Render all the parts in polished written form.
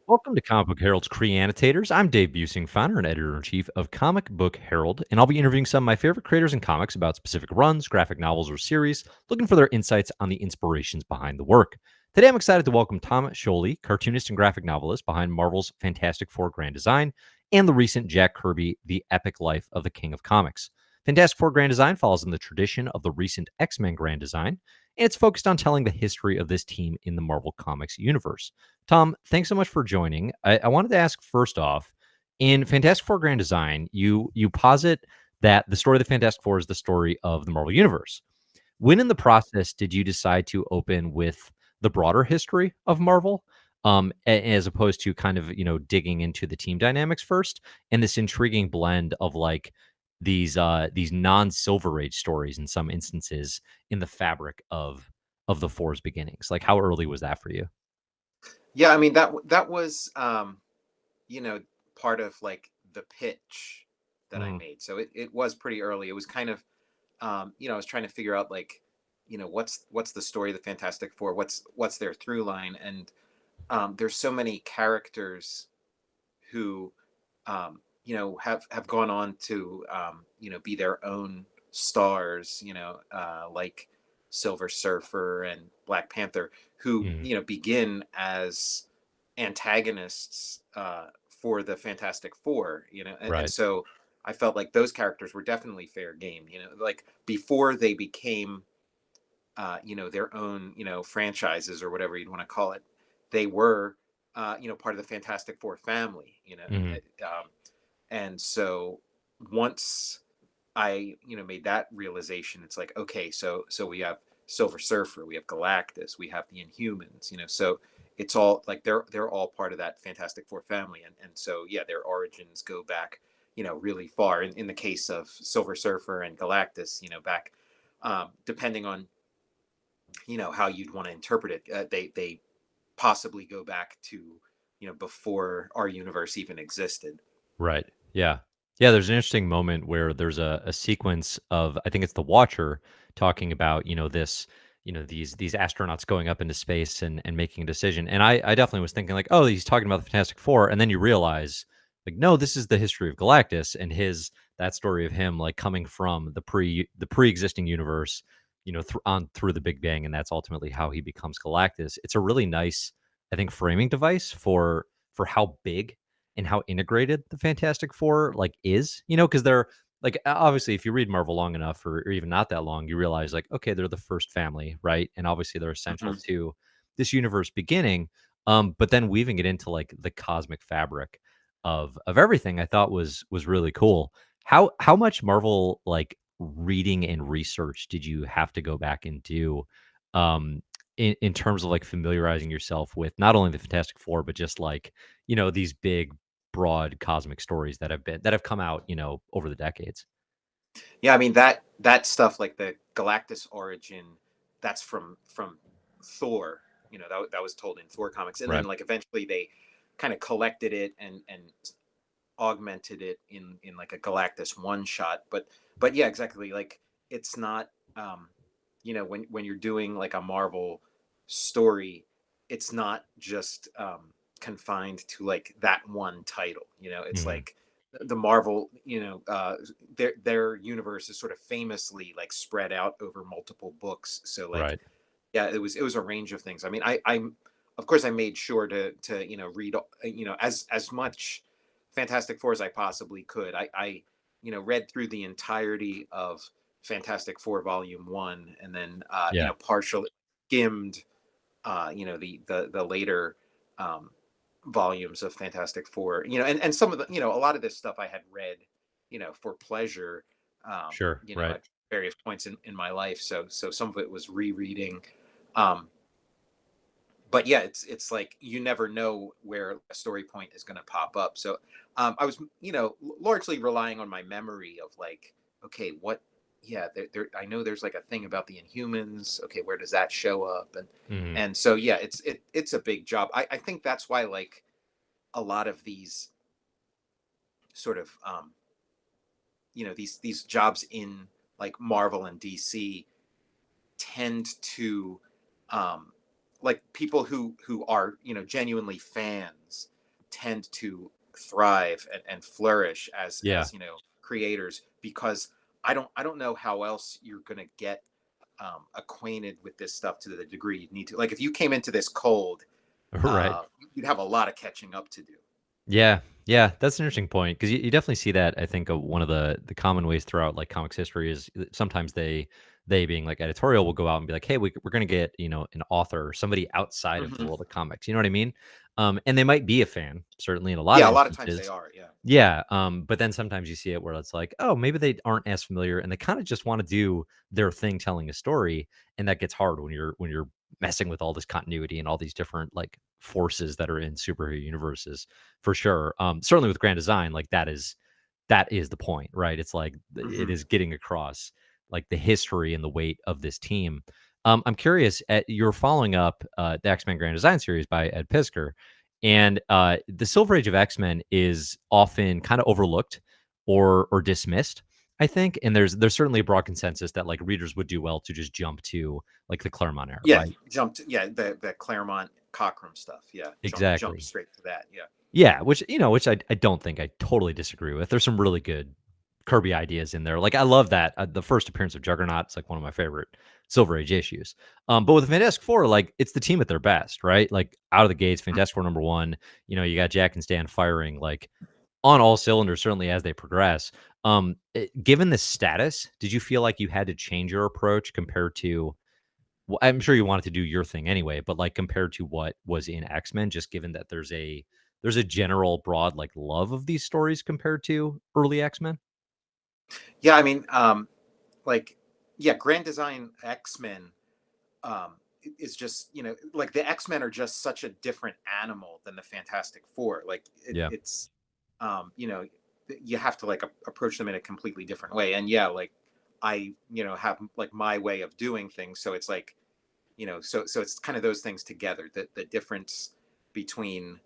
Welcome to Comic Book Herald's Creannotators. I'm Dave Busing, founder and editor-in-chief of Comic Book Herald, and I'll be interviewing some of my favorite creators in comics about specific runs, graphic novels, or series, looking for their insights on the inspirations behind the work. Today, I'm excited to welcome Tom Scioli, cartoonist and graphic novelist behind Marvel's Fantastic Four Grand Design and the recent Jack Kirby, The Epic Life of the King of Comics. Fantastic Four Grand Design follows in the tradition of the recent X-Men Grand Design, and it's focused on telling the history of this team in the Marvel Comics universe. Tom, thanks so much for joining. I wanted to ask first off, in Fantastic Four Grand Design, you posit that the story of the Fantastic Four is the story of the Marvel Universe. When in the process did you decide to open with the broader history of Marvel, as opposed to kind of digging into the team dynamics first, and this intriguing blend of like these non-Silver Age stories in some instances in the fabric of the Four's beginnings? Like, how early was that for you? Yeah, I mean that was you know part of like the pitch that I Mhm. made. So it was pretty early. It was kind of I was trying to figure out like what's the story of the Fantastic Four, what's their through line, and there's so many characters who have gone on to be their own stars, like Silver Surfer and Black Panther, who Mhm. begin as antagonists for the Fantastic Four, and Right. so I felt like those characters were definitely fair game, like before they became their own, franchises or whatever you'd want to call it. They were, part of the Fantastic Four family, Mhm. and so once I, made that realization, it's like, okay, so we have Silver Surfer, we have Galactus, we have the Inhumans, so it's all like they're all part of that Fantastic Four family, and so yeah, their origins go back, really far. In the case of Silver Surfer and Galactus, back, depending on how you'd want to interpret it, they possibly go back to before our universe even existed. Right. Yeah. Yeah, there's an interesting moment where there's a sequence of, I think it's the Watcher talking about, these astronauts going up into space and making a decision. And I definitely was thinking like, oh, he's talking about the Fantastic Four. And then you realize like, no, this is the history of Galactus and his that story of him like coming from the pre-existing universe, on through the Big Bang, and that's ultimately how he becomes Galactus. It's a really nice, I think, framing device for how big and how integrated the Fantastic Four like is, because they're like obviously if you read Marvel long enough or even not that long, you realize like, okay, they're the first family, right? And obviously they're essential Mhm. to this universe beginning. But then weaving it into like the cosmic fabric of everything I thought was really cool. How much Marvel like reading and research did you have to go back and do um in terms of like familiarizing yourself with not only the Fantastic Four, but just like these big, broad cosmic stories that have come out, over the decades. Yeah, I mean that stuff like the Galactus origin, that's from Thor. That was told in Thor comics, and then Right. like eventually they kind of collected it and augmented it in like a Galactus one shot. But yeah, exactly. Like it's not when you're doing like a Marvel story, it's not just confined to like that one title. It's Mhm. like the Marvel, their universe is sort of famously like spread out over multiple books. So like Right. yeah, it was a range of things. I mean, I'm of course I made sure to read as much Fantastic Four as I possibly could. I read through the entirety of Fantastic Four Volume One, and then Yeah. partially skimmed the later um, volumes of Fantastic Four. And some of the a lot of this stuff I had read for pleasure, Sure. Right. at various points in my life. So some of it was rereading. Um, but yeah, it's like you never know where a story point is going to pop up. So I was, largely relying on my memory of like, okay, what? Yeah, I know there's like a thing about the Inhumans. Okay, where does that show up? And Mhm. and so yeah, it's a big job. I think that's why like a lot of these sort of these jobs in like Marvel and DC tend to um like people who are genuinely fans, tend to thrive and flourish Yeah. as creators, because I don't know how else you're going to get acquainted with this stuff to the degree you need to. Like if you came into this cold, Right. you'd have a lot of catching up to do. Yeah, yeah, that's an interesting point because you definitely see that. I think one of the common ways throughout like comics history is sometimes they being like editorial will go out and be like, hey, we're gonna get an author or somebody outside of the Hmm. world of comics. You know what I mean? And they might be a fan, certainly in a lot Yeah, of a lot of times they instances. are. Yeah. Yeah, but then sometimes you see it where it's like, oh, maybe they aren't as familiar and they kind of just want to do their thing telling a story, and that gets hard when you're messing with all this continuity and all these different like forces that are in superhero universes for sure. Certainly with grand design, like that is the point, right? It's like it Hmm. is getting across like the history and the weight of this team. I'm curious, you're following up the X Men Grand Design series by Ed Piskor, and the Silver Age of X Men is often kind of overlooked or dismissed. I think, and there's certainly a broad consensus that like readers would do well to just jump to like the Claremont era, Yeah, right? jumped. Yeah, the Claremont Cockrum stuff. Yeah, jump Exactly. straight to that. Yeah. Yeah, which I don't think I totally disagree with. There's some really good Kirby ideas in there. Like I love that the first appearance of Juggernaut. It's like one of my favorite Silver Age issues. But with Fantastic Four, like it's the team at their best, right? Like out of the gates, Fantastic Four number one. You got Jack and Stan firing like on all cylinders. Certainly as they progress. Given the status, did you feel like you had to change your approach compared to? Well, I'm sure you wanted to do your thing anyway, but, like, compared to what was in X-Men, just given that there's a general broad, like, love of these stories compared to early X-Men? Yeah, I mean, like, yeah, Grand Design X Men is just like the X Men are just such a different animal than the Fantastic Four. Like Yeah, it's you have to like approach them in a completely different way. And yeah, like I have like my way of doing things, so it's like so it's kind of those things together. The difference between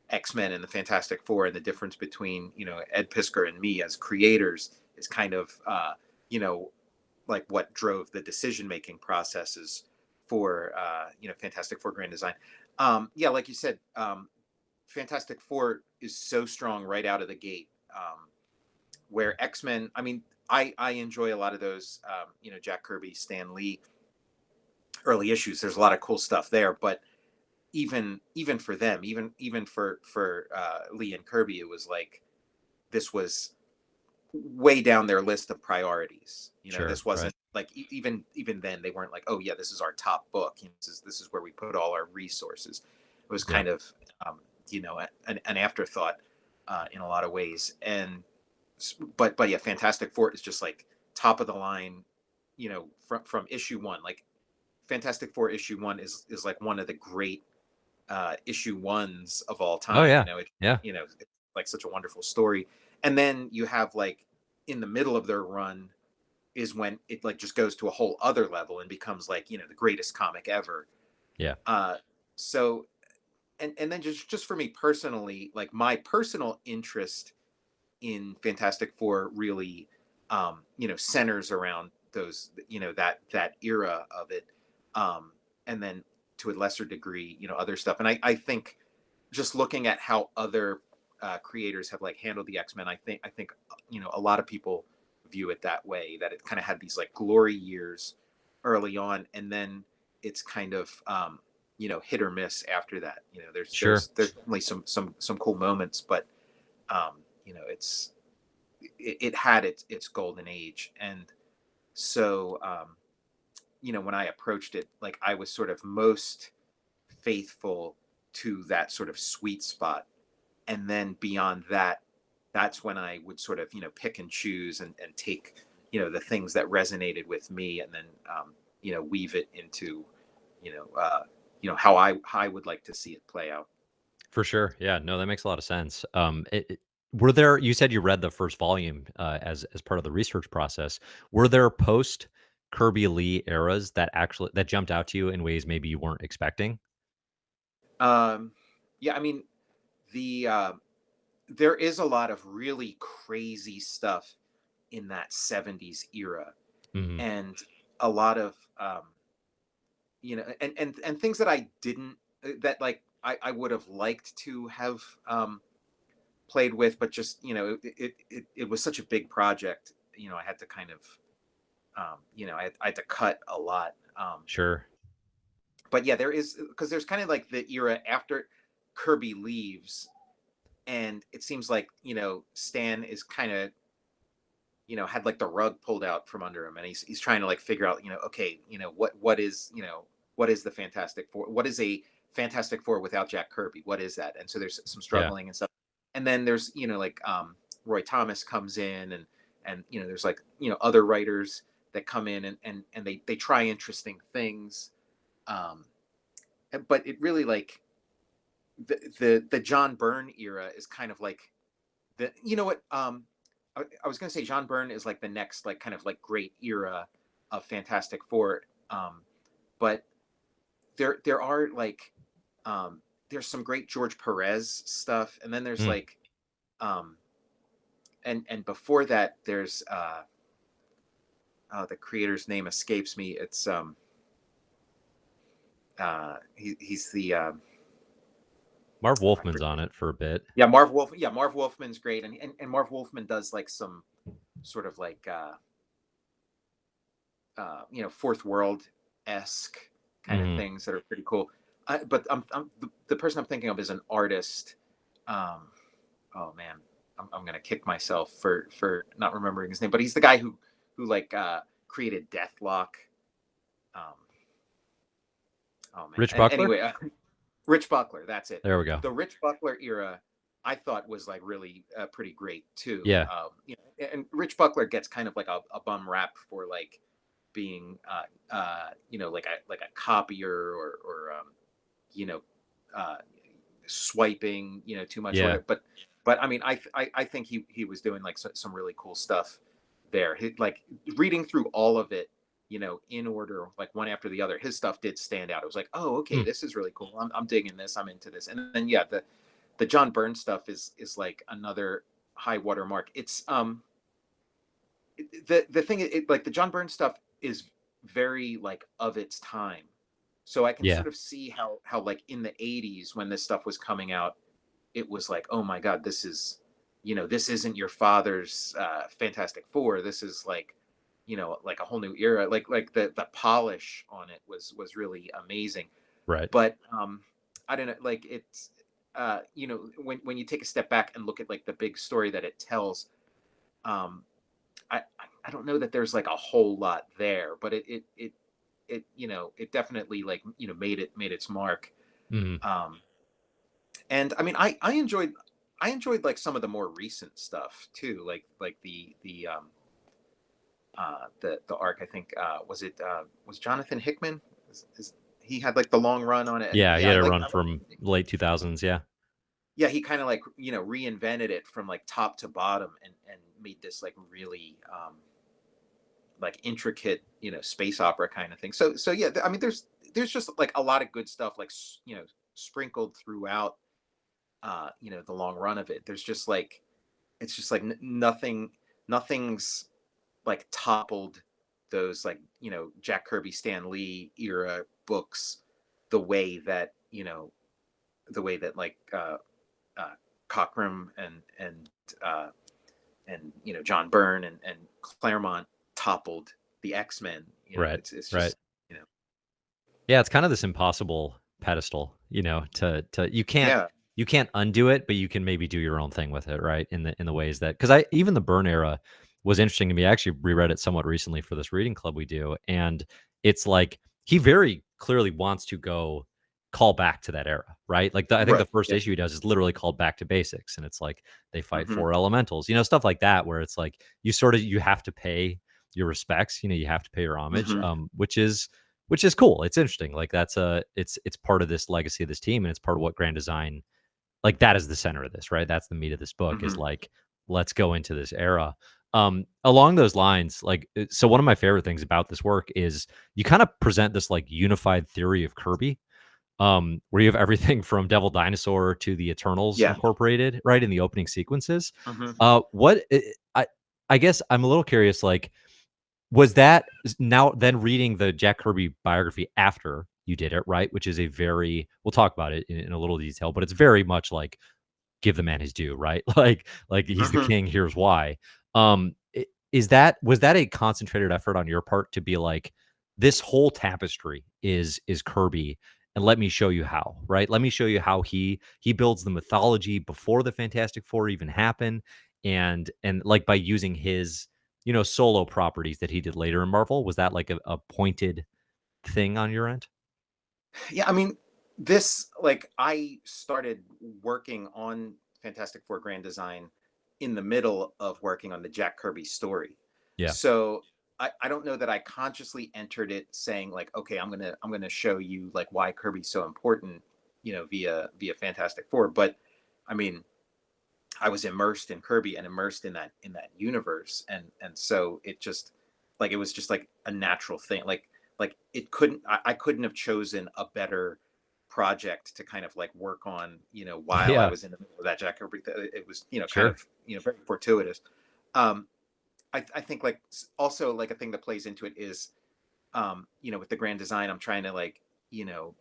X Men and the Fantastic Four, and the difference between Ed Piskor and me as creators is kind of you know like what drove the decision making processes for Fantastic Four Grand Design. Yeah, like you said, Fantastic Four is so strong right out of the gate. Where X Men, I mean, I enjoy a lot of those, Jack Kirby, Stan Lee early issues. There's a lot of cool stuff there, but even for them, even for Lee and Kirby, it was like this was way down their list of priorities. sure, This right. wasn't like even then they weren't like, oh yeah, this is our top book. This is where we put all our resources. It was Yeah, kind of an afterthought in a lot of ways. And but yeah, Fantastic Four is just like top of the line. From issue one, like Fantastic Four issue one is like one of the great issue ones of all oh, time. yeah, yeah, It's like such a wonderful story. And then you have like in the middle of their run is when it like just goes to a whole other level and becomes like the greatest comic ever. yeah, Uh, so and then just for me personally, like my personal interest in Fantastic Four really centers around those that era of it, and then to a lesser degree other stuff. And I think just looking at how other creators have like handled the X-Men, I think a lot of people view it that way, that it kind of had these like glory years early on, and then it's kind of hit or miss after that. There's sure. there's there's definitely some cool moments, but it's it had its golden age. And so when I approached it, like I was sort of most faithful to that sort of sweet spot. And then beyond that, that's when I would sort of pick and choose and take the things that resonated with me, and then weave it into you know uh how I would like to see it play out. For sure. Yeah, no, that makes a lot of sense. Were there you said you read the first volume, as part of the research process. Were there post Kirby Lee eras that jumped out to you in ways maybe you weren't expecting? Yeah, I mean, the there is a lot of really crazy stuff in that 70s era, Mhm. and a lot of and things that I didn't that like I would have liked to have played with, but just it was such a big project. I had to kind of I had to cut a lot. Sure. But yeah, there is, because there's kind of like the era after Kirby leaves, and it seems like Stan is kind of had like the rug pulled out from under him, and he's trying to like figure out okay, what is the Fantastic Four, what is a Fantastic Four without Jack Kirby, what is that? And so there's some Yeah. struggling and stuff, and then there's like Roy Thomas comes in, and there's like other writers that come in, and they try interesting things, um but it really like the John Byrne era is kind of like the what I was going to say John Byrne is like the next like kind of like great era of Fantastic Four, but there are like there's some great George Perez stuff, and then there's Mm. like and before that there's the creator's name escapes me. It's he's the Marv I Wolfman's forget. on it for a bit. Yeah, Marv Wolf. Yeah, Marv Wolfman's great, and Marv Wolfman does like some sort of like fourth world esque kind of Hmm. things that are pretty cool. But I'm the person I'm thinking of is an artist. Oh man, I'm gonna kick myself for not remembering his name. But he's the guy who like created Deathlock. Um, oh man. Rich Buckler. Anyway, Rich Buckler. That's it. There we go. The Rich Buckler era, I thought was like really pretty great too. Yeah. And Rich Buckler gets kind of like a bum rap for like being like a copier or you know uh, swiping too much or Yeah. whatever. But I mean I think he was doing like some really cool stuff there. Like reading through all of it, in order, like one after the other, his stuff did stand out. It was like, oh, okay, Mm. this is really cool. I'm digging this. I'm into this. And then yeah, the John Byrne stuff is like another high watermark. It's the thing like the John Byrne stuff is very like of its time. So I can Yeah. sort of see how like in the 80s when this stuff was coming out, it was like, oh my god, this is this isn't your father's Fantastic Four. This is like like a whole new era. Like the polish on it was really amazing. Right. But I don't know, like it's when you take a step back and look at like the big story that it tells, um I don't know that there's like a whole lot there, but it definitely like made its mark. Hmm. um and I mean I enjoyed like some of the more recent stuff too, like the arc, I think was Jonathan Hickman, he had like the long run on it, and Yeah. He yeah had a like run from late 2000s. Yeah. yeah, he kind of like reinvented it from like top to bottom, and made this like really like intricate space opera kind of thing. So yeah, I mean there's just like a lot of good stuff like sprinkled throughout the long run of it. There's just like it's just like nothing's like toppled those like Jack Kirby, Stan Lee era books the way that like uh Cockrum uh and John Byrne and Claremont toppled the X-Men. Right. It's Right. just you know Yeah. It's kind of this impossible pedestal, to yeah. you can't undo it, but you can maybe do your own thing with it, right? In the ways that, because I even the Burn era was interesting to me. I actually reread it somewhat recently for this reading club we do, and it's like he very clearly wants to go call back to that era, right? Like I think the Right. first Yeah. issue he does is literally called back to basics, and it's like they fight Hmm. four elementals, stuff like that, where it's like you have to pay your respects, you have to pay your homage, Hmm. which is cool. It's interesting. Like it's part of this legacy of this team, and it's part of what Grand Design, like that is the center of this, right? That's the meat of this book, is Hmm. like, let's go into this era. Along those lines, like, so one of my favorite things about this work is you kind of present this like unified theory of Kirby, where you have everything from Devil Dinosaur to the Eternals Yeah. incorporated, right, in the opening sequences. Hmm. What I guess I'm a little curious, like, was that now then reading the Jack Kirby biography after you did it, right? Which is a very, we'll talk about it in a little detail, but it's very much like give the man his due, right? Like he's the Hmm. king, here's why. Was that a concentrated effort on your part to be like, this whole tapestry is Kirby, and let me show you how, right? Let me show you how he builds the mythology before the Fantastic Four even happen, and like by using his solo properties that he did later in Marvel. Was that like a pointed thing on your end? Yeah, I mean, this like I started working on Fantastic Four Grand Design in the middle of working on the Jack Kirby story. Yeah. So I don't know that I consciously entered it saying like, okay, I'm gonna show you like why Kirby's so important, via Fantastic Four. But I mean, I was immersed in Kirby and immersed in that universe, and so it was just like a natural thing. Like it couldn't I couldn't have chosen a better project to kind of like work on, while I Yeah. was in the middle of that Jack Kirby. It was, kind Sure. of, very fortuitous. Um, I think like also like a thing that plays into it is, with the grand design, I'm trying to like, you know,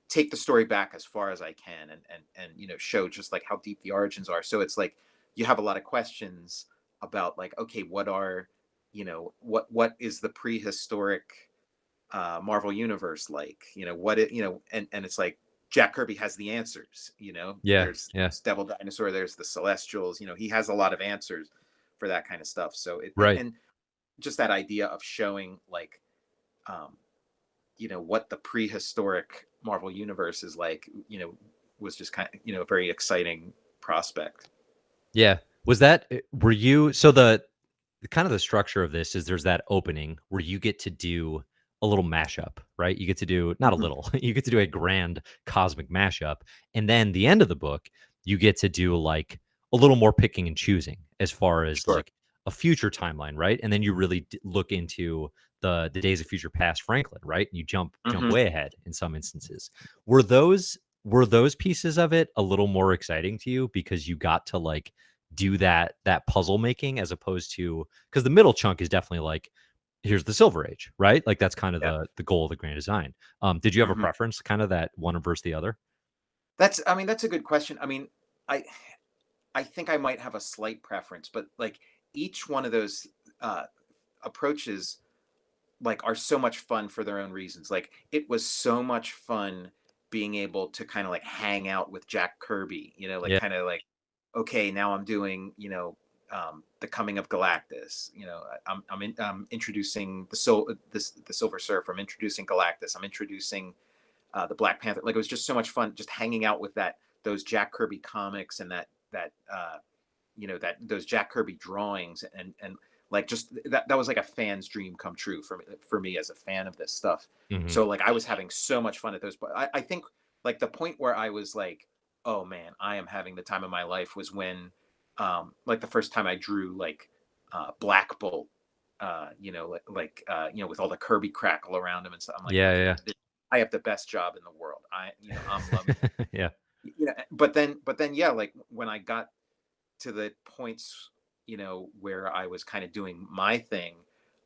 take the story back as far as I can, and show just like how deep the origins are. So it's like you have a lot of questions about like, okay, what is the prehistoric Marvel universe like? And it's like Jack Kirby has the answers. Yeah. Yeah. There's Devil Dinosaur, there's the Celestials. He has a lot of answers for that kind of stuff. So Right. and just that idea of showing like, um, what the prehistoric Marvel universe is like, was just kind of, a very exciting prospect. Yeah. Was that were you so the kind of the structure of this is there's that opening where you get to do a little mashup, right? You get to do not a Hmm. little, you get to do a grand cosmic mashup. And then the end of the book, you get to do like a little more picking and choosing as far as Sure. like a future timeline, right? And then you really look into the days of future past Franklin, right? You jump Hmm. way ahead in some instances. Were those pieces of it a little more exciting to you because you got to like do that puzzle making as opposed to because the middle chunk is definitely like here's the Silver Age, right? Like that's kind of Yeah. the goal of the grand design. Did you have a Hmm. preference, kind of that one versus the other? I mean, that's a good question. I mean, I, I think I might have a slight preference, but like each one of those uh, approaches like are so much fun for their own reasons. Like it was so much fun being able to kind of like hang out with Jack Kirby, like Yeah. kind of like, okay, now I'm doing, the coming of Galactus. I'm introducing the Silver Surfer. I'm introducing Galactus. I'm introducing the Black Panther. Like it was just so much fun just hanging out with those Jack Kirby comics and that those Jack Kirby drawings, and like just that was like a fan's dream come true for me as a fan of this stuff. Hmm. So like I was having so much fun at those. But I think like the point where I was like, oh man, I am having the time of my life was when, like the first time I drew like Black Bolt, with all the Kirby crackle around him and stuff. I'm like, Yeah. okay, Yeah. I have the best job in the world. I'm loving Yeah. it. But then yeah, like when I got to the points, where I was kind of doing my thing,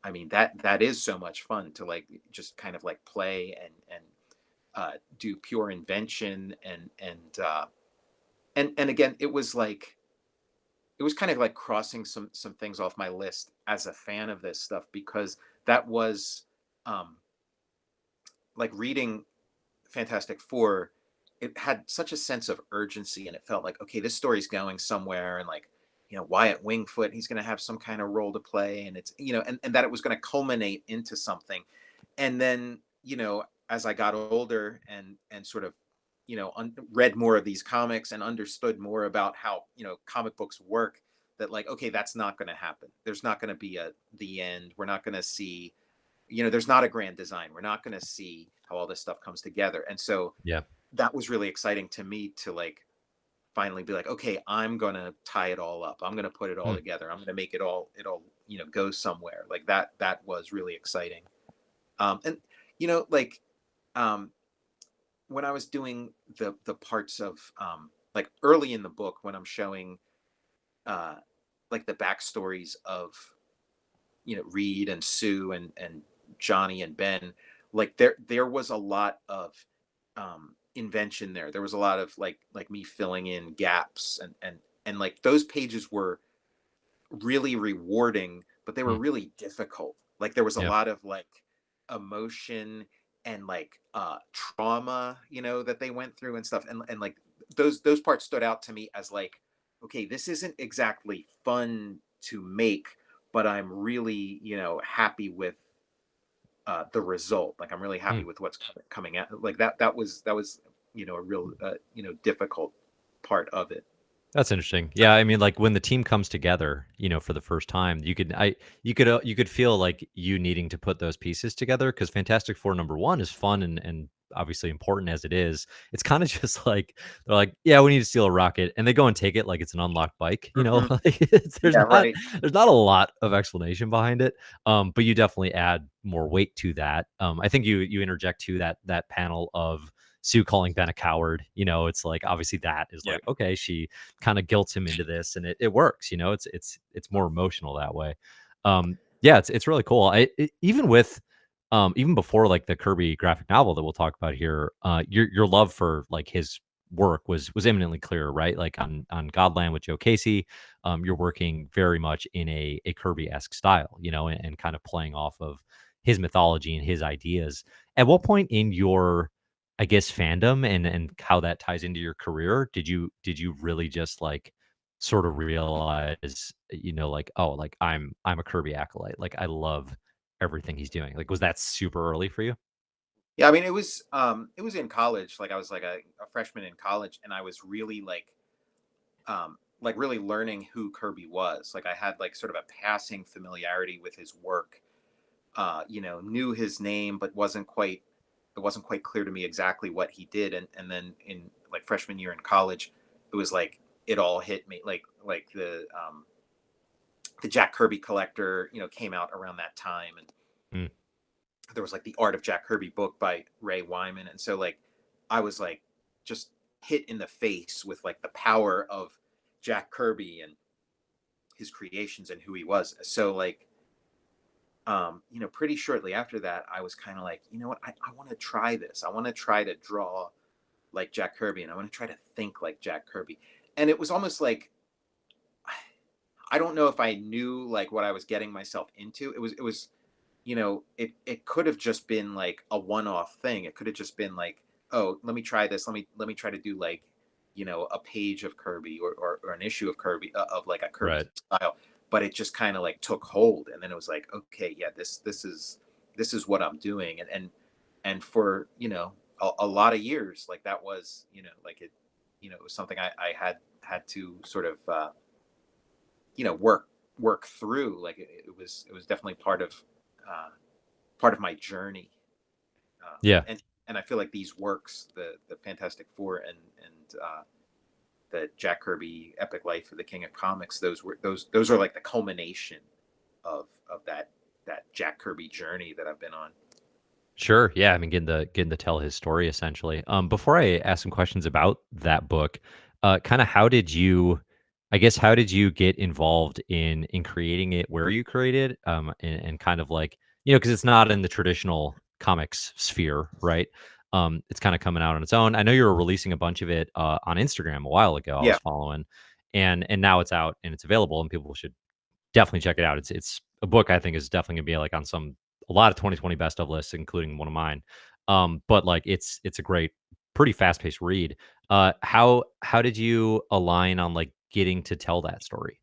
I mean that is so much fun to like just kind of like play and do pure invention and again it was kind of like crossing some things off my list as a fan of this stuff, because that was, um like reading Fantastic Four, it had such a sense of urgency, and it felt like, okay, this story's going somewhere, and like, Wyatt Wingfoot, he's going to have some kind of role to play, and it's, and that it was going to culminate into something. And then, as I got older and sort of, read more of these comics and understood more about how, comic books work, that like, okay, that's not going to happen. There's not going to be the end. We're not going to see, there's not a grand design. We're not going to see how all this stuff comes together. And so Yeah. that was really exciting to me to like finally be like, okay, I'm going to tie it all up. I'm going to put it all Hmm. together. I'm going to make it all, go somewhere. Like that was really exciting. And, like, um, when I was doing the parts of, like early in the book, when I'm showing, uh, like the backstories of, Reed and Sue and Johnny and Ben, like there was a lot of, invention there. There was a lot of like me filling in gaps, and like those pages were really rewarding, but they were Mm, really difficult. Like there was a yeah. lot of like emotion and like trauma, that they went through and stuff. And like those parts stood out to me as like, okay, this isn't exactly fun to make, but I'm really, happy with the result. Like I'm really happy Mm. with what's coming out. Like that was a real difficult part of it. That's interesting. Yeah, I mean, like when the team comes together, for the first time, you could feel like you needing to put those pieces together because Fantastic Four number one is fun and obviously important as it is. It's kind of just like they're like, yeah, we need to steal a rocket, and they go and take it like it's an unlocked bike. Hmm. Like Yeah, right. there's not a lot of explanation behind it. But you definitely add more weight to that. I think you interject to that panel of Sue calling Ben a coward. It's like obviously that is Yeah. like okay, she kind of guilts him into this and it works. It's more emotional that way. Yeah, it's really cool. Even with even before like the Kirby graphic novel that we'll talk about here, your love for like his work was eminently clear, right? Like on Godland with Joe Casey, you're working very much in a Kirby-esque style, and kind of playing off of his mythology and his ideas. At what point in your I guess fandom and how that ties into your career, did you really just like sort of realize, like, oh, like I'm a Kirby acolyte. Like I love everything he's doing. Like was that super early for you? Yeah, I mean, it was in college. Like I was like a freshman in college, and I was really like really learning who Kirby was. Like I had like sort of a passing familiarity with his work. Knew his name, but it wasn't quite clear to me exactly what he did. And then in like freshman year in college, it was like it all hit me. Like the Jack Kirby collector, came out around that time, and Mm, there was like the Art of Jack Kirby book by Ray Wyman, and so like I was like just hit in the face with like the power of Jack Kirby and his creations and who he was. So like pretty shortly after that, I was kind of like, you know what, I want to try this. I want to try to draw like Jack Kirby, and I want to try to think like Jack Kirby. And it was almost like I don't know if I knew like what I was getting myself into. It was it could have just been like a one-off thing. It could have just been like, oh, let me try this. Let me try to do like, a page of Kirby, or an issue of Kirby, of like a Kirby right. style. But it just kind of like took hold, and then it was like, okay, yeah, this is what I'm doing, and for a lot of years, like that was like it was something I had to sort of work through. Like it was definitely uh, part of my journey. Yeah. And I feel like these works, the Fantastic Four and the Jack Kirby Epic Life of the King of Comics, those are like the culmination of that Jack Kirby journey that I've been on. Sure. Yeah. I mean, getting to tell his story essentially. Before I ask some questions about that book, kind of how did you get involved in creating it where you created, and kind of like, because it's not in the traditional comics sphere, right? It's kind of coming out on its own. I know you were releasing a bunch of it on Instagram a while ago. I Yeah, was following, and now it's out and it's available, and people should definitely check it out. It's a book I think is definitely gonna be like on a lot of 2020 best of lists, including one of mine. But like it's a great, pretty fast paced read. How did you align on like getting to tell that story?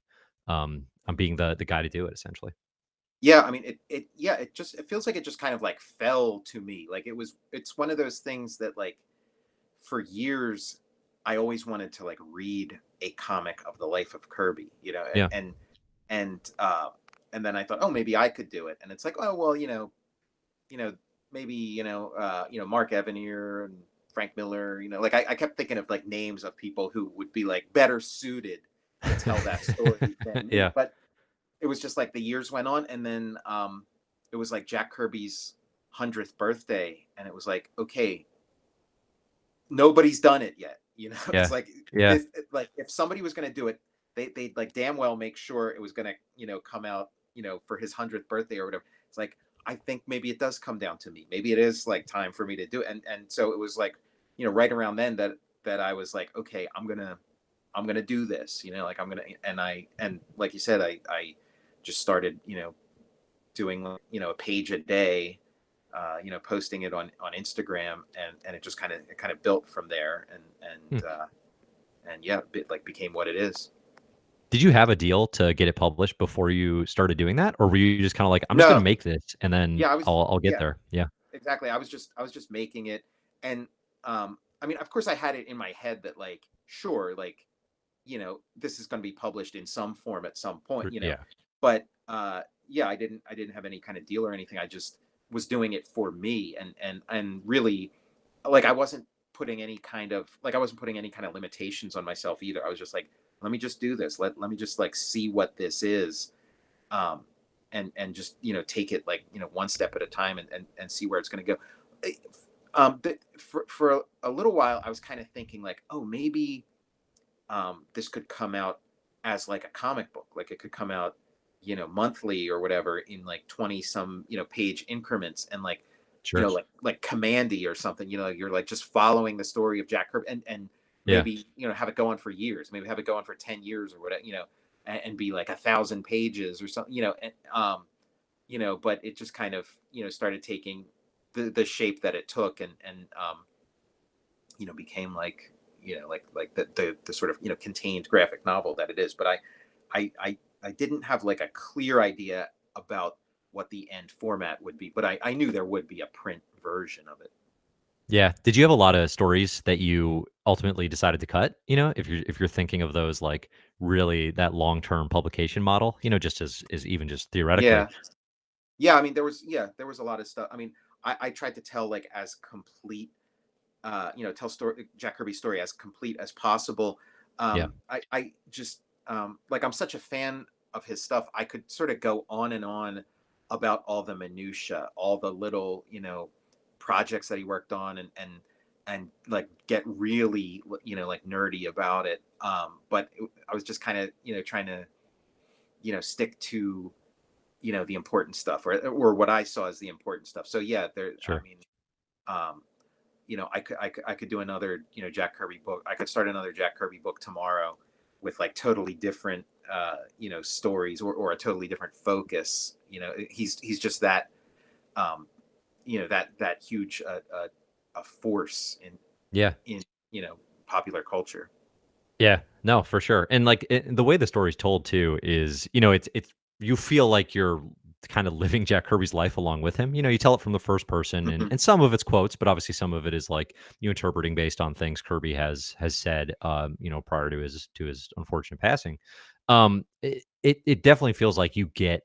On being the guy to do it essentially. yeah. I mean, it feels like it just kind of like fell to me. Like it's one of those things that like for years I always wanted to like read a comic of the life of Kirby, Yeah. and then I thought, oh, maybe I could do it. And it's like, oh well, maybe Mark Evanier and Frank Miller. Like I kept thinking of like names of people who would be like better suited to tell that story than me. Yeah. But it was just like the years went on, and then it was like Jack Kirby's 100th birthday, and it was like, okay, nobody's done it yet. It's Yeah. like Yeah. this, like if somebody was going to do it, they'd like damn well make sure it was going to come out for his 100th birthday or whatever. It's like I think maybe it does come down to me. Maybe it is like time for me to do it. And so it was like right around then that I was like, okay, I'm gonna do this, like I'm gonna, and like you said, I just started, doing, a page a day, posting it on Instagram, and it just kind of built from there, Hmm. and yeah, like became what it is. Did you have a deal to get it published before you started doing that, or were you just kind of like, I'm just going to No, make this and then yeah, I was, I'll get yeah, there? Yeah, exactly. I was just making it, and I mean, of course, I had it in my head that, like, sure, like, this is going to be published in some form at some point, Yeah, but yeah, I didn't have any kind of deal or anything. I just was doing it for me, and really, like, I wasn't putting any kind of limitations on myself either. I was just like, let me just do this. Let me just, like, see what this is, um, and just, take it, like, one step at a time, and see where it's going to go. Eh, but for a little while, I was kind of thinking, like, oh, maybe this could come out as like a comic book, like it could come out, monthly or whatever, in like 20 some, page increments, and like, sure. like Commandy or something, you're like just following the story of Jack Kirby, and Yeah, maybe, have it go on for years, maybe have it go on for 10 years or whatever, and be like 1,000 pages or something, but it just kind of, started taking the shape that it took, and became like, like the sort of, contained graphic novel that it is. But I didn't have like a clear idea about what the end format would be, but I knew there would be a print version of it. yeah. Did you have a lot of stories that you ultimately decided to cut? If you're thinking of those like really that long term publication model, just as even just theoretically. Yeah, yeah. I mean, there was a lot of stuff. I mean, I tried to tell, like, as complete, tell story Jack Kirby's story as complete as possible. Yeah, I just, like, I'm such a fan of his stuff. I could sort of go on and on about all the minutia, all the little, projects that he worked on, and like get really, like, nerdy about it. But I was just kind of, trying to, stick to, the important stuff, or what I saw as the important stuff. So yeah, there. I sure. mean, um, I could do another, Jack Kirby book. I could start another Jack Kirby book tomorrow with, like, totally different, stories, or a totally different focus. He's just that, that huge, a force Yeah. in, you know popular culture. Yeah, no, for sure. And like the way the story's told too is, it's you feel like you're kind of living Jack Kirby's life along with him. You tell it from the first person, and Mhm. some of it's quotes, but obviously some of it is like you interpreting based on things Kirby has said, prior to his unfortunate passing. It definitely feels like you get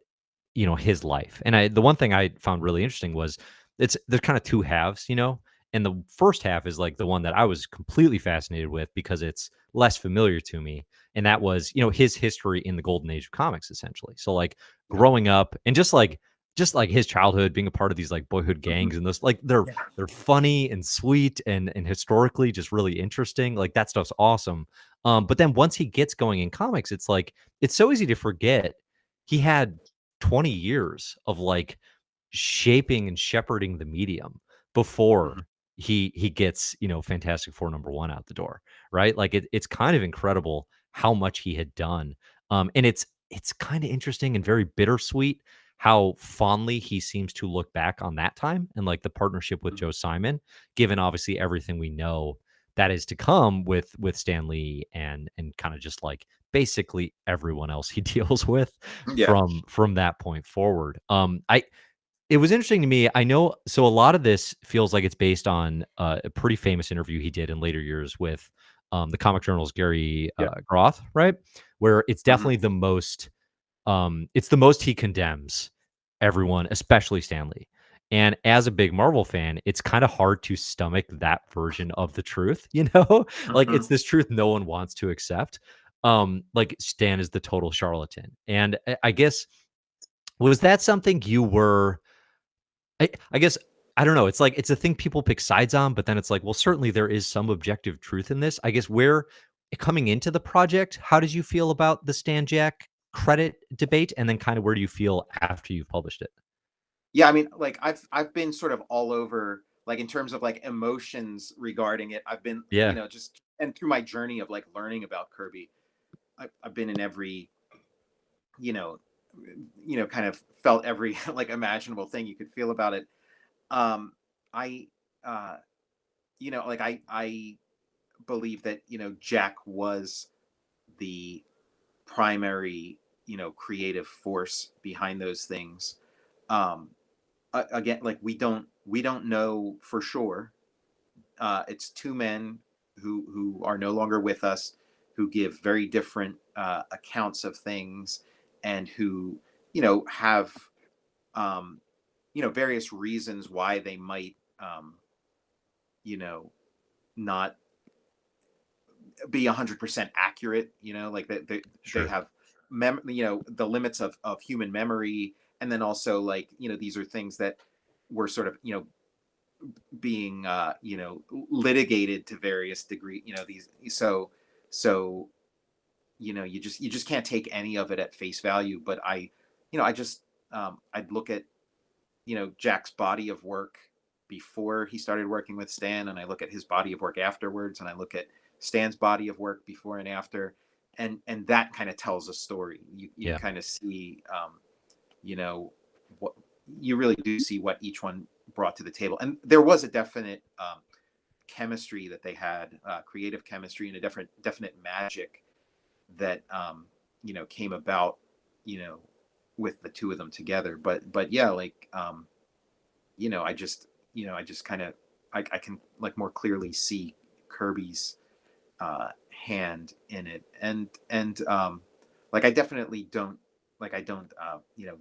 his life. And the one thing I found really interesting was there's kind of two halves, and the first half is like the one that I was completely fascinated with because it's less familiar to me. And that was, his history in the golden age of comics, essentially. So like No. growing up and just like his childhood, being a part of these like boyhood Mhm. gangs, and those like they're funny and sweet and historically just really interesting. Like that stuff's awesome. But then once he gets going in comics, it's like it's so easy to forget he had 20 years of like shaping and shepherding the medium Mhm. before he gets, Fantastic Four #1 out the door, right? Like it's kind of incredible how much he had done. And it's kind of interesting and very bittersweet how fondly he seems to look back on that time and like the partnership with Mhm. Joe Simon, given obviously everything we know that is to come with Stan Lee and kind of just like basically everyone else he deals with Yeah. from that point forward. I It was interesting to me. I know so a lot of this feels like it's based on a pretty famous interview he did in later years with the comic journal's Gary Yeah. Groth, right? Where it's Mhm. definitely it's the most he condemns everyone, especially Stanley. And as a big Marvel fan, it's kind of hard to stomach that version of the truth, like it's Mhm. this truth no one wants to accept. Like Stan is the total charlatan. And I guess was that something you were I guess I don't know, it's like it's a thing people pick sides on, but then it's like, well, certainly there is some objective truth in this. I guess where coming into the project, how did you feel about the Stan Jack credit debate? And then kind of where do you feel after you've published it? Yeah, I mean, like, I've been sort of all over. like in terms of like emotions regarding it, I've been, Yeah, just and through my journey of like learning about Kirby, I've been in every, you know, kind of felt every like imaginable thing you could feel about it. Um, I, uh, like I believe that Jack was the primary creative force behind those things. Um, Again, like we don't know for sure. It's two men who are no longer with us, who give very different accounts of things, and who have um, various reasons why they might you know not be 100% accurate. Like they sure. have the limits of human memory, and then also like these are things that were sort of being litigated to various degree. These so you just can't take any of it at face value. But I just I'd look at Jack's body of work before he started working with Stan, and I look at his body of work afterwards, and I look at Stan's body of work before and after, and that kind of tells a story. You Yeah, kind of see you know what you really do see what each one brought to the table, and there was a definite chemistry that they had, creative chemistry, and a different definite magic that came about you know with the two of them together. But yeah, like I just kind of I can like more clearly see Kirby's hand in it, and like I definitely don't I don't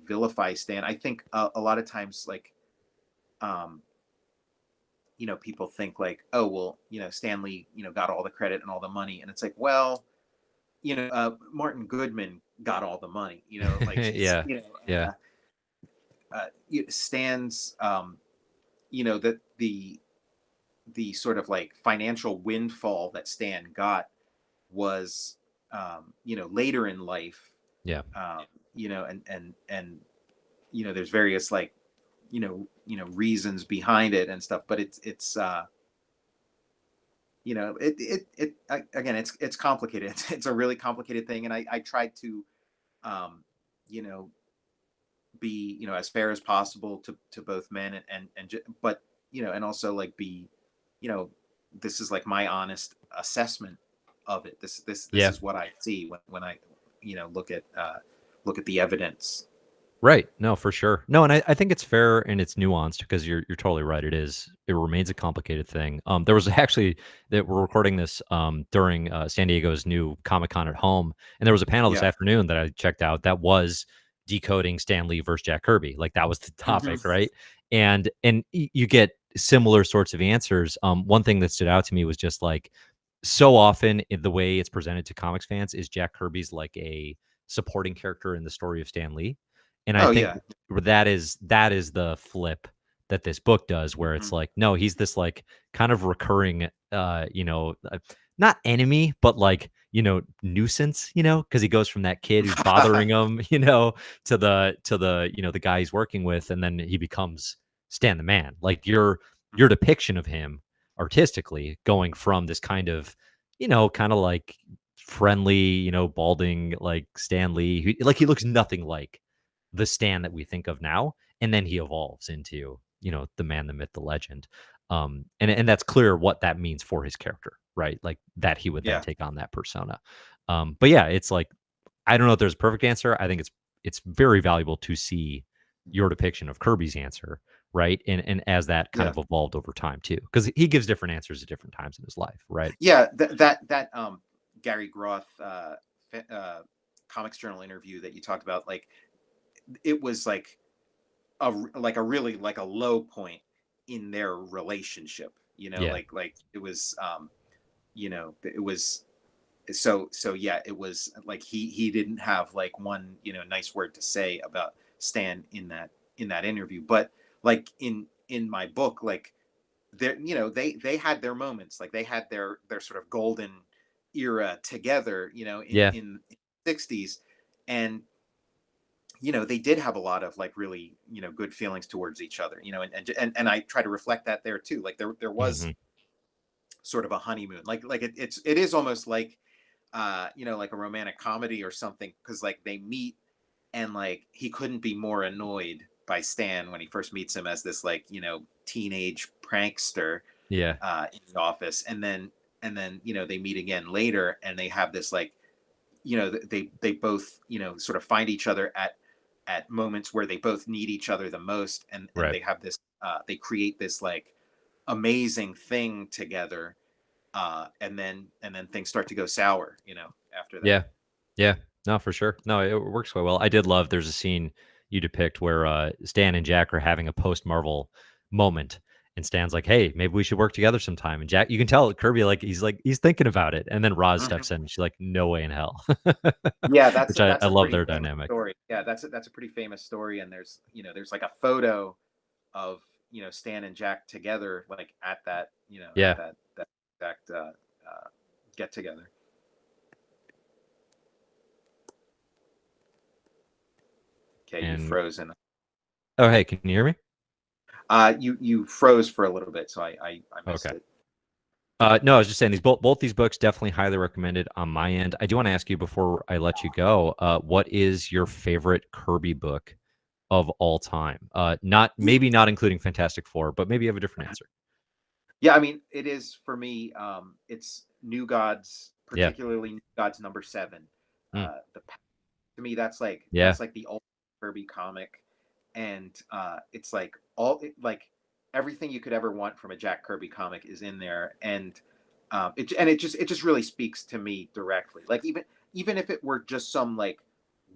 vilify Stan. I think a lot of times like um people think like, oh well, Stanley got all the credit and all the money, and it's like, well, Martin Goodman got all the money, like it's yeah, yeah, Stan's that the sort of like financial windfall that Stan got was later in life. yeah. um, and there's various like reasons behind it and stuff, but it's again, it's complicated. It's a really complicated thing, and I tried to um you know be as fair as possible to both men, but and also like be you know this is like my honest assessment of it. This Yeah. is what I see when I look at the evidence. Right. No, for sure. No, and I think it's fair and it's nuanced because you're totally right. It remains a complicated thing. There was actually that we're recording this during San Diego's new Comic Con at home, and there was a panel this Yeah. afternoon that I checked out that was decoding Stan Lee versus Jack Kirby. Like that was the Hmm. topic, right? And you get similar sorts of answers. One thing that stood out to me was just like so often the way it's presented to comics fans is Jack Kirby's like a supporting character in the story of Stan Lee. And I Oh think yeah. that is the flip that this book does, where Hmm. it's like, no, he's this like kind of recurring, not enemy, but like nuisance, because he goes from that kid who's bothering him, to the the guy he's working with, and then he becomes Stan the Man. Like your depiction of him artistically going from this kind of like friendly, balding like Stan Lee, who, like he looks nothing like the Stan that we think of now, and then he evolves into the man, the myth, the legend. And that's clear what that means for his character, right? Like that he would then Yeah. take on that persona. But yeah, it's like I don't know if there's a perfect answer. I think it's very valuable to see your depiction of Kirby's answer, right? And as that kind Yeah. of evolved over time too, because he gives different answers at different times in his life, right? Yeah, that Gary Groth Comics Journal interview that you talked about, like it was like a really like a low point in their relationship. Yeah, Like it was it was so yeah, it was like he didn't have like one nice word to say about Stan in that interview. But like in my book, like they had their moments, like they had their sort of golden era together in yeah, in 60s. And they did have a lot of like really, good feelings towards each other, and I try to reflect that there too. Like there was Hmm. sort of a honeymoon, like it is almost like, like a romantic comedy or something, because like they meet, and like he couldn't be more annoyed by Stan when he first meets him as this like, teenage prankster Yeah. in the office, and then they meet again later, and they have this like, they both, sort of find each other at moments where they both need each other the most, and Right. they have this, they create this like amazing thing together, and then things start to go sour, after that. Yeah. Yeah. No, for sure. No, it works quite well. I did love there's a scene you depict where Stan and Jack are having a post Marvel moment. And Stan's like, "Hey, maybe we should work together sometime." And Jack, you can tell Kirby like he's thinking about it. And then Roz steps in. Mhm. And she's like, "No way in hell," Yeah, that's which a, I that's a love pretty their famous dynamic. story. Yeah, that's a pretty famous story, and there's like a photo of, Stan and Jack together, like at that, at Yeah, that exact, get together. Okay, you and frozen. oh, hey, can you hear me? You froze for a little bit, so I Okay. missed it. No, I was just saying both these books definitely highly recommended on my end. I do want to ask you before I let you go, what is your favorite Kirby book of all time? Not maybe not including Fantastic Four, but maybe you have a different answer. Yeah, I mean, it is for me. It's New Gods, Yeah. particularly New Gods number 7. Mm. The To me, that's like Yeah. the ultimate Kirby comic, and it's like like everything you could ever want from a Jack Kirby comic is in there, and it just really speaks to me directly. Like even if it were just some like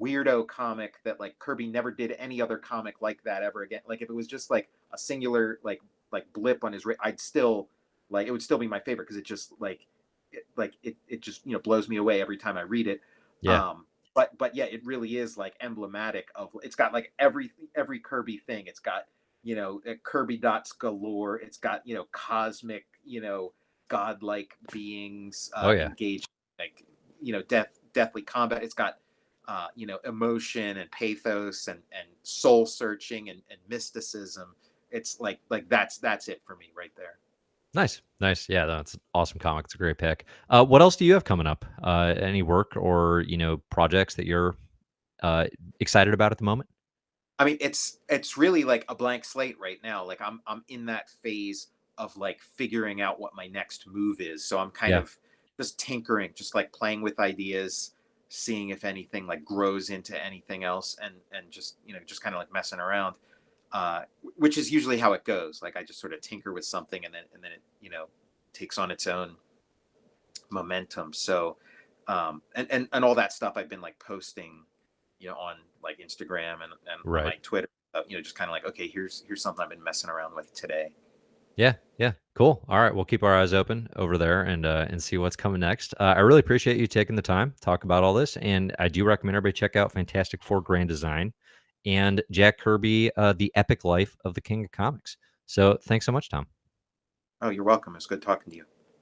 weirdo comic that like Kirby never did any other comic like that ever again. Like if it was just like a singular like blip on his, I'd still like, it would still be my favorite, because it just like it just blows me away every time I read it. Yeah. But yeah, it really is like emblematic of, it's got like every Kirby thing. It's got, Kirby dots galore. It's got, cosmic, godlike beings Oh yeah. engaged, like, deathly combat. It's got emotion and pathos and soul searching and mysticism. It's like that's it for me right there. Nice. Nice. Yeah, that's an awesome comic. It's a great pick. What else do you have coming up? Any work or, projects that you're uh excited about at the moment? I mean, it's really like a blank slate right now. Like I'm in that phase of like figuring out what my next move is. So I'm kind Yeah. of just tinkering, just like playing with ideas, seeing if anything like grows into anything else, and just, just kind of like messing around. Which is usually how it goes. Like I just sort of tinker with something, and then it, takes on its own momentum. So, and all that stuff I've been like posting, on like Instagram and on Right. my Twitter, just kind of like, okay, here's something I've been messing around with today. Yeah, yeah, cool. All right, we'll keep our eyes open over there and see what's coming next. I really appreciate you taking the time to talk about all this, and I do recommend everybody check out Fantastic Four Grand Design and Jack Kirby, The Epic Life of the King of Comics. So, thanks so much, Tom. Oh, you're welcome. It's good talking to you.